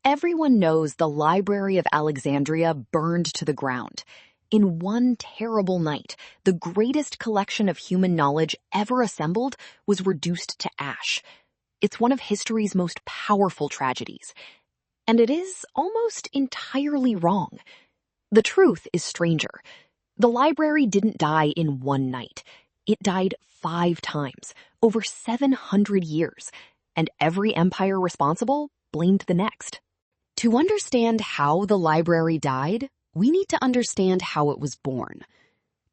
Everyone knows the Library of Alexandria burned to the ground. In one terrible night, the greatest collection of human knowledge ever assembled was reduced to ash. It's one of history's most powerful tragedies. And it is almost entirely wrong. The truth is stranger. The library didn't die in one night. It died 5 times, over 700 years, and every empire responsible blamed the next. To understand how the library died, we need to understand how it was born.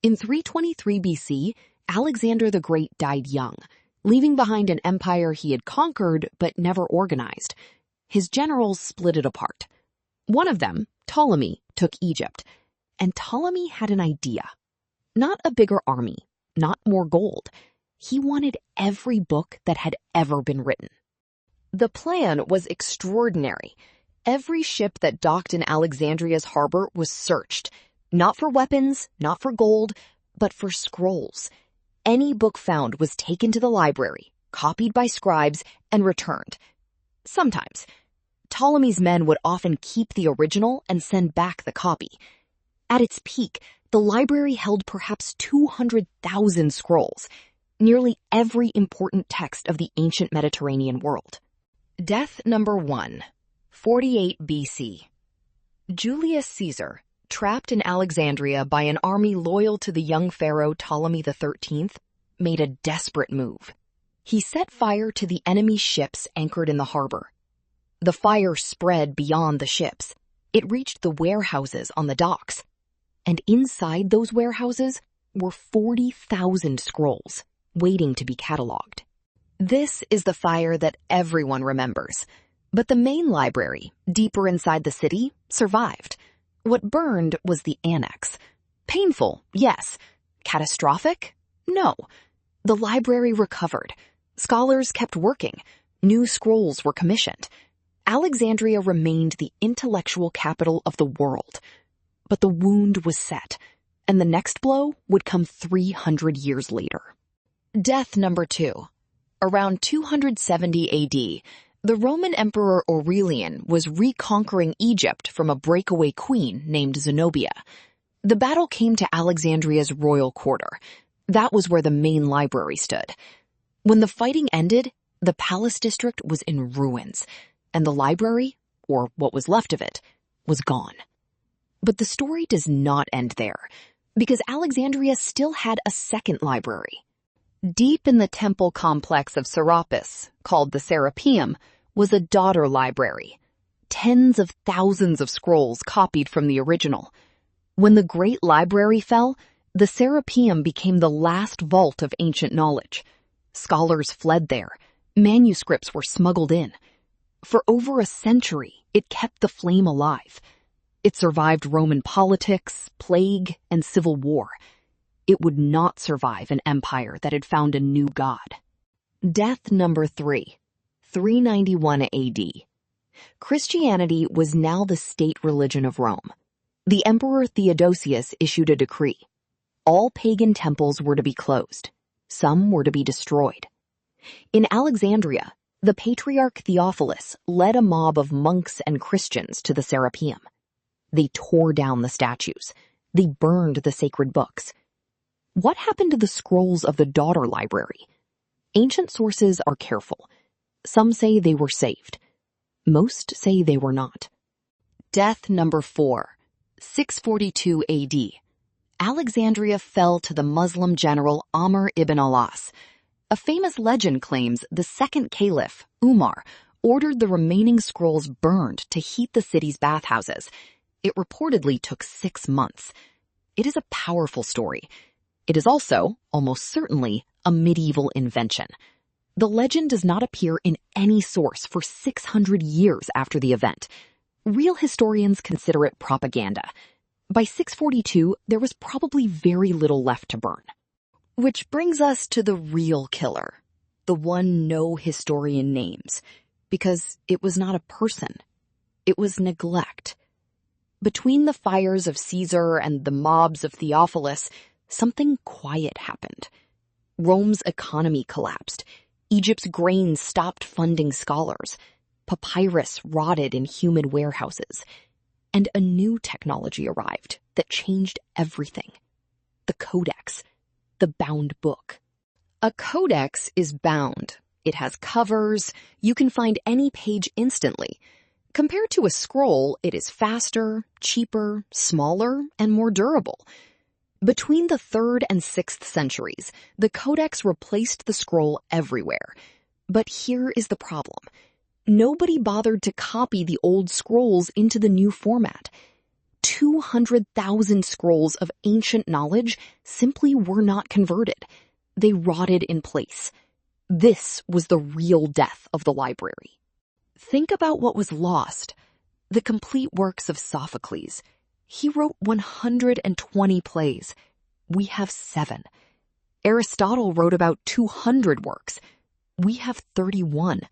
In 323 BC, Alexander the Great died young, leaving behind an empire he had conquered but never organized. His generals split it apart. One of them, Ptolemy, took Egypt, and Ptolemy had an idea. Not a bigger army, not more gold. He wanted every book that had ever been written. The plan was extraordinary. Every ship that docked in Alexandria's harbor was searched, not for weapons, not for gold, but for scrolls. Any book found was taken to the library, copied by scribes, and returned. Sometimes. Ptolemy's men would often keep the original and send back the copy. At its peak, the library held perhaps 200,000 scrolls, nearly every important text of the ancient Mediterranean world. Death number 1. 48 BC. Julius Caesar, trapped in Alexandria by an army loyal to the young pharaoh Ptolemy XIII, made a desperate move. He set fire to the enemy's ships anchored in the harbor. The fire spread beyond the ships. It reached the warehouses on the docks. And inside those warehouses were 40,000 scrolls, waiting to be cataloged. This is the fire that everyone remembers. But the main library, deeper inside the city, survived. What burned was the annex. Painful, yes. Catastrophic? No. The library recovered. Scholars kept working. New scrolls were commissioned. Alexandria remained the intellectual capital of the world. But the wound was set, and the next blow would come 300 years later. Death number 2. Around 270 AD, the Roman Emperor Aurelian was reconquering Egypt from a breakaway queen named Zenobia. The battle came to Alexandria's royal quarter. That was where the main library stood. When the fighting ended, the palace district was in ruins, and the library, or what was left of it, was gone. But the story does not end there, because Alexandria still had a second library. Deep in the temple complex of Serapeum, called the Serapeum, was a daughter library. Tens of thousands of scrolls copied from the original. When the great library fell, the Serapeum became the last vault of ancient knowledge. Scholars fled there. Manuscripts were smuggled in. For over a century, it kept the flame alive. It survived Roman politics, plague, and civil war. It would not survive an empire that had found a new god. Death number 3. 391 AD. Christianity was now the state religion of Rome. The Emperor Theodosius issued a decree. All pagan temples were to be closed. Some were to be destroyed. In Alexandria, the Patriarch Theophilus led a mob of monks and Christians to the Serapeum. They tore down the statues. They burned the sacred books. What happened to the scrolls of the daughter library? Ancient sources are careful. Some say they were saved. Most say they were not. Death number 4. 642 AD. Alexandria fell to the Muslim general Amr ibn al-As. A famous legend claims the second Caliph, Umar, ordered the remaining scrolls burned to heat the city's bathhouses. It reportedly took 6 months. It is a powerful story. It is also, almost certainly, a medieval invention. The legend does not appear in any source for 600 years after the event. Real historians consider it propaganda. By 642, there was probably very little left to burn. Which brings us to the real killer, the one no historian names, because it was not a person. It was neglect. Between the fires of Caesar and the mobs of Theophilus, something quiet happened. Rome's economy collapsed. Egypt's grain stopped funding scholars. Papyrus rotted in humid warehouses. And a new technology arrived that changed everything. The codex, the bound book. A codex is bound. It has covers. You can find any page instantly. Compared to a scroll, it is faster, cheaper, smaller, and more durable. Between the 3rd and 6th centuries, the codex replaced the scroll everywhere. But here is the problem. Nobody bothered to copy the old scrolls into the new format. 200,000 scrolls of ancient knowledge simply were not converted. They rotted in place. This was the real death of the library. Think about what was lost. The complete works of Sophocles. He wrote 120 plays. We have 7. Aristotle wrote about 200 works. We have 31.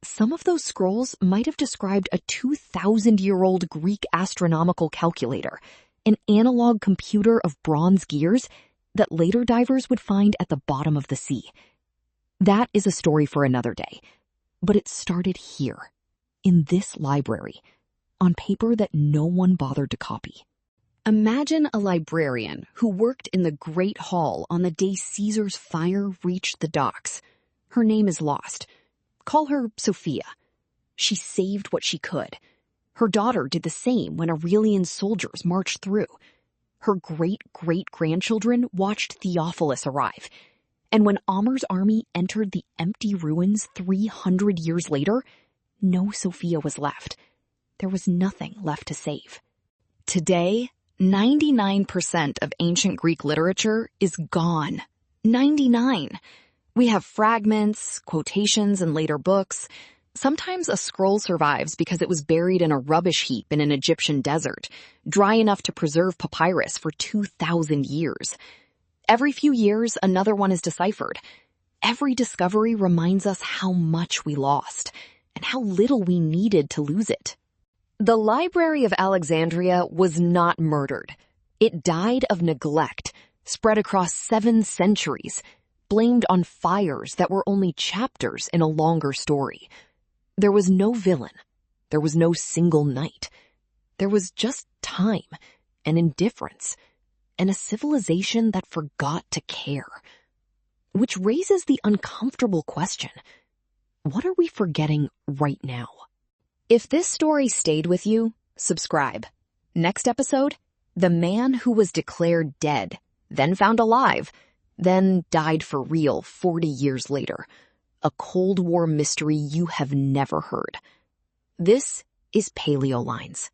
Some of those scrolls might have described a 2,000-year-old Greek astronomical calculator, an analog computer of bronze gears that later divers would find at the bottom of the sea. That is a story for another day, but it started here, in this library, on paper that no one bothered to copy. Imagine a librarian who worked in the Great Hall on the day Caesar's fire reached the docks. Her name is lost. Call her Sophia. She saved what she could. Her daughter did the same when Aurelian soldiers marched through. Her great-great-grandchildren watched Theophilus arrive. And when Umar's army entered the empty ruins 300 years later, no Sophia was left. There was nothing left to save. Today, 99% of ancient Greek literature is gone. 99. We have fragments, quotations, and later books. Sometimes a scroll survives because it was buried in a rubbish heap in an Egyptian desert, dry enough to preserve papyrus for 2,000 years. Every few years, another one is deciphered. Every discovery reminds us how much we lost and how little we needed to lose it. The Library of Alexandria was not murdered. It died of neglect, spread across 7 centuries, blamed on fires that were only chapters in a longer story. There was no villain. There was no single night. There was just time and indifference and a civilization that forgot to care. Which raises the uncomfortable question, what are we forgetting right now? If this story stayed with you, subscribe. Next episode, the man who was declared dead, then found alive, then died for real 40 years later. A Cold War mystery you have never heard. This is Paleolines.